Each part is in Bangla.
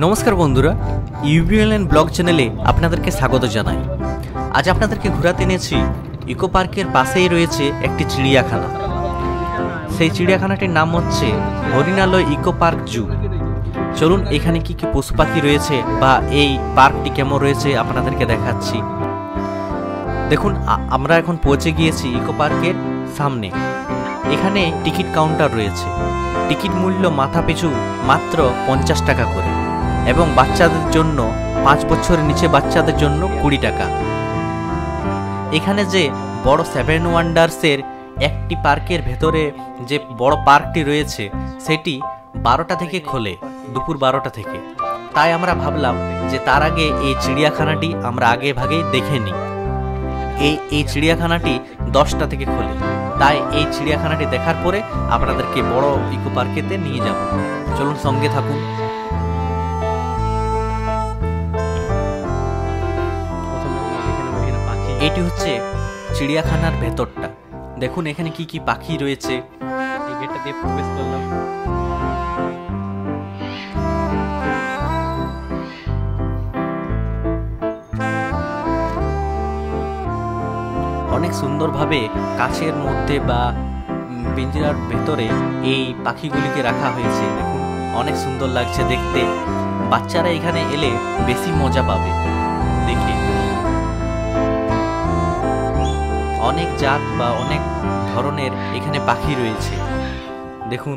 নমস্কার বন্ধুরা, ইউবিএলএন ব্লগ চ্যানেলে আপনাদেরকে স্বাগত জানাই। আজ আপনাদেরকে ঘোরাতে এনেছি ইকো পার্কের পাশেই রয়েছে একটি চিড়িয়াখানা। সেই চিড়িয়াখানাটির নাম হচ্ছে হরিণালয় ইকো পার্ক জু। চলুন এখানে কি কি পশু পাখি রয়েছে বা এই পার্কটি কেমন রয়েছে আপনাদেরকে দেখাচ্ছি। দেখুন, আমরা এখন পৌঁছে গিয়েছি ইকো পার্কের সামনে। এখানে টিকিট কাউন্টার রয়েছে। টিকিট মূল্য মাথা পিছু মাত্র 50 টাকা করে এবং বাচ্চাদের জন্য 5 বছরের নিচে বাচ্চাদের জন্য 20 টাকা। এখানে যে বড় 7 ওয়ান্ডার্সের একটি পার্কের ভেতরে যে বড় পার্কটি রয়েছে সেটি 12টা থেকে খোলে, দুপুর 12টা থেকে। তাই আমরা ভাবলাম যে তার আগে এই চিড়িয়াখানাটি আমরা আগে ভাগেই দেখে নিই। এই চিড়িয়াখানাটি 10টা থেকে খোলে, তাই এই চিড়িয়াখানাটি দেখার পরে আপনাদেরকে বড় ইকো পার্কেতে নিয়ে যাব। চলুন সঙ্গে থাকুন। এটি হচ্ছে চিড়িয়াখানার ভেতরটা। দেখুন এখানে কি কি পাখি রয়েছে। এই গেটটা দিয়ে প্রবেশ করলাম। অনেক সুন্দরভাবে কাচের মধ্যে বা পিঞ্জরার ভেতরে এই পাখিগুলিকে রাখা হয়েছে। দেখুন অনেক সুন্দর লাগছে দেখতে। বাচ্চারা এখানে এলে বেশি মজা পাবে দেখে। অনেক জাত বা অনেক ধরনের এখানে পাখি রয়েছে। দেখুন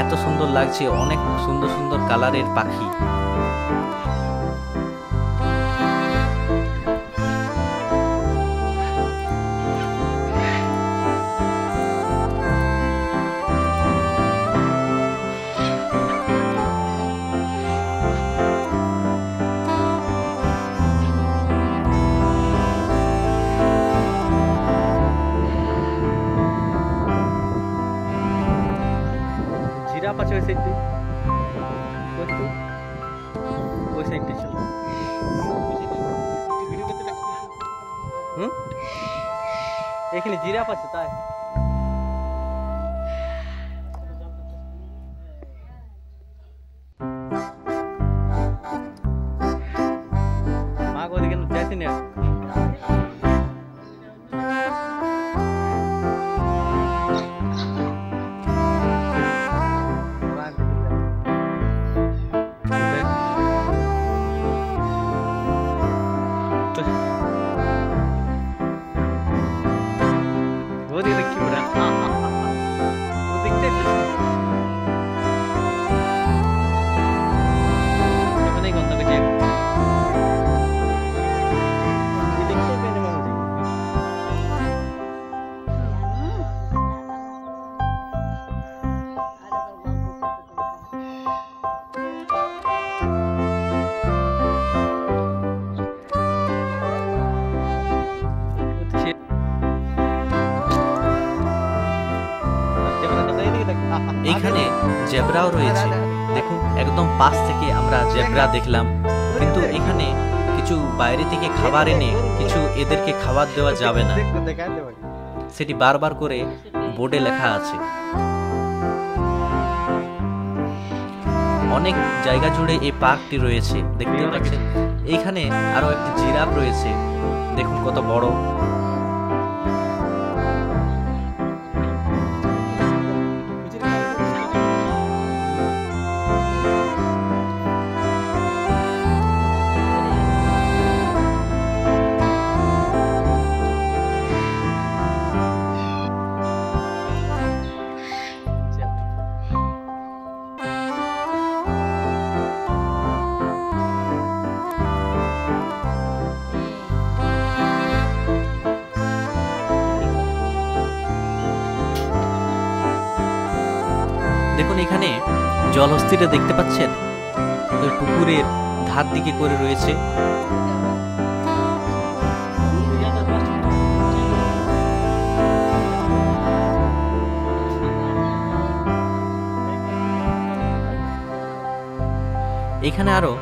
এত সুন্দর লাগছে, অনেক সুন্দর সুন্দর কালারের পাখি। জিরাফ আছে ওই সাইডে, ওই সাইডে চলো। এখানে জিরাফ আছে তাই। মা ওদিকে যাইছি না। এইখানে জেব্রাও রয়েছে। দেখুন একদম পাশ থেকে আমরা জেব্রা দেখলাম, কিন্তু এখানে কিছু বাইরে থেকে খাবার এনে কিছু এদেরকে খাবার দেওয়া যাবে না, সেটি বারবার করে বোর্ডে লেখা আছে। অনেক জায়গা জুড়ে এই পার্কটি রয়েছে দেখতে পাচ্ছেন। এইখানে আরো একটি জিরাফ রয়েছে, দেখুন কত বড়। দেখুন এখানে জলহস্তিটা দেখতে পাচ্ছেন, ওই পুকুরের ধার দিকে করে রয়েছে। এখানে আরো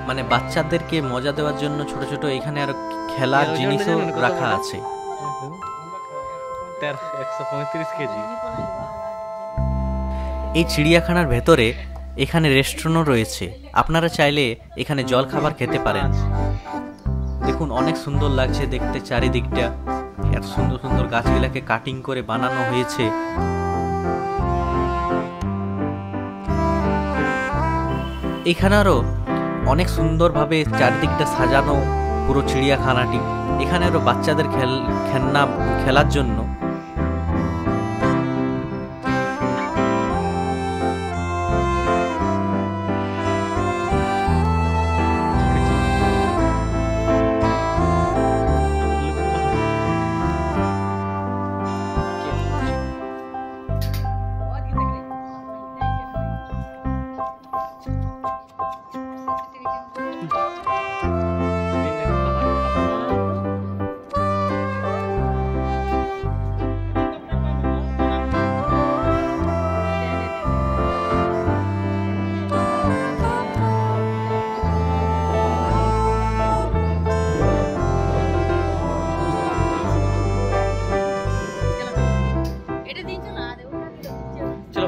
মানে বাচ্চাদেরকে মজা দেওয়ার জন্য ছোট ছোট এখানে আরো খেলার জিনিসও রাখা আছে। 135 কেজি। এই চিড়িয়াখানার ভেতরে এখানে রেস্টুরেন্টও রয়েছে, আপনারা চাইলে এখানে জল খাবার খেতে পারেন। দেখুন অনেক সুন্দর লাগছে দেখতে চারিদিকটা, এত সুন্দর সুন্দর গাছগুলাকে কাটিং করে বানানো হয়েছে। এখানেরও অনেক সুন্দরভাবে চারিদিকটা সাজানো পুরো চিড়িয়াখানাটি। এখানেরও বাচ্চাদের খেলার জন্য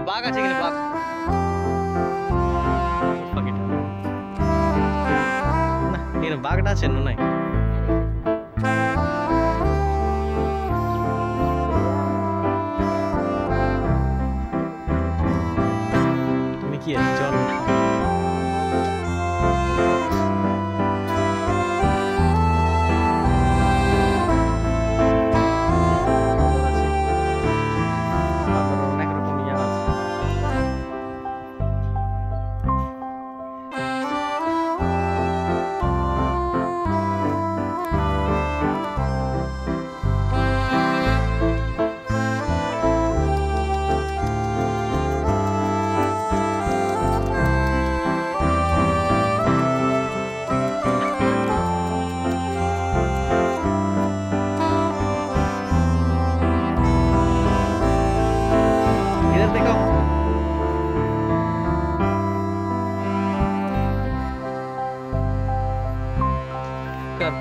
বাঘ আছে এখানে, বাঘ না এখানে বাঘটা আছে না নাই? তুমি কি চল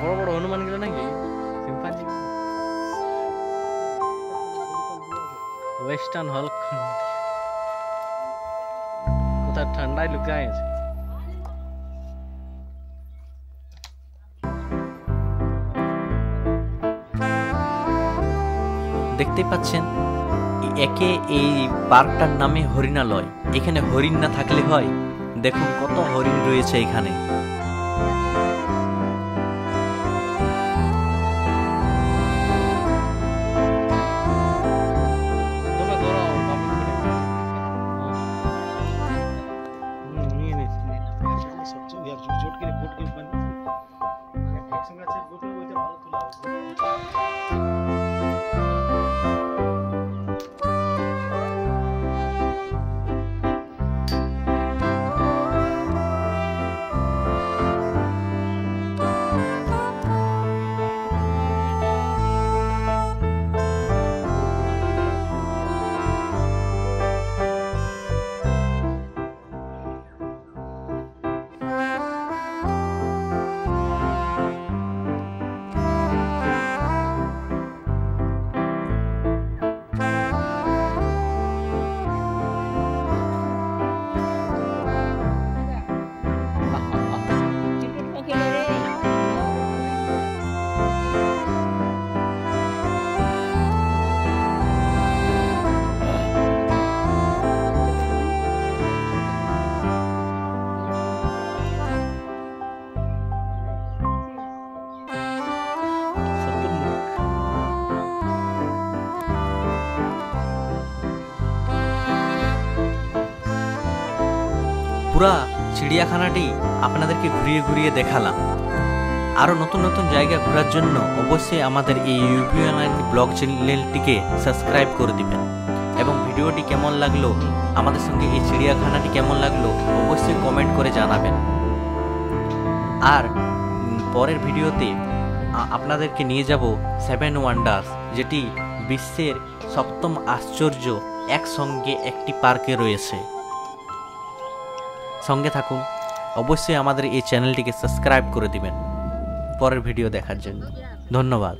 বড় বড় হনুমান গুলো নাকি চিম্পাঞ্জি, ওয়েস্টার্ন হল্ক কোথায় ঠান্ডায় লুকিয়ে আছে। দেখতে পাচ্ছেন একে এই পার্কটার নামে হরিণালয়। এখানে হরিণ না থাকলে হয়, দেখুন কত হরিণ রয়েছে এখানে। পুরা চিড়িয়াখানাটি আপনাদেরকে ঘুরিয়ে ঘুরিয়ে দেখালাম। আরও নতুন নতুন জায়গা ঘোরার জন্য অবশ্যই আমাদের এই ইউপি অনলাইন ব্লগ চ্যানেলটিকে সাবস্ক্রাইব করে দিবেন, এবং ভিডিওটি কেমন লাগলো, আমাদের সঙ্গে এই চিড়িয়াখানাটি কেমন লাগলো অবশ্যই কমেন্ট করে জানাবেন। আর পরের ভিডিওতে আপনাদেরকে নিয়ে যাব 7 ওয়ান্ডার্স, যেটি বিশ্বের 7ম আশ্চর্য একসঙ্গে একটি পার্কে রয়েছে। সঙ্গে থাকুন, অবশ্যই আমাদের এই চ্যানেলটিকে সাবস্ক্রাইব করে দিবেন পরের ভিডিও দেখার জন্য। ধন্যবাদ।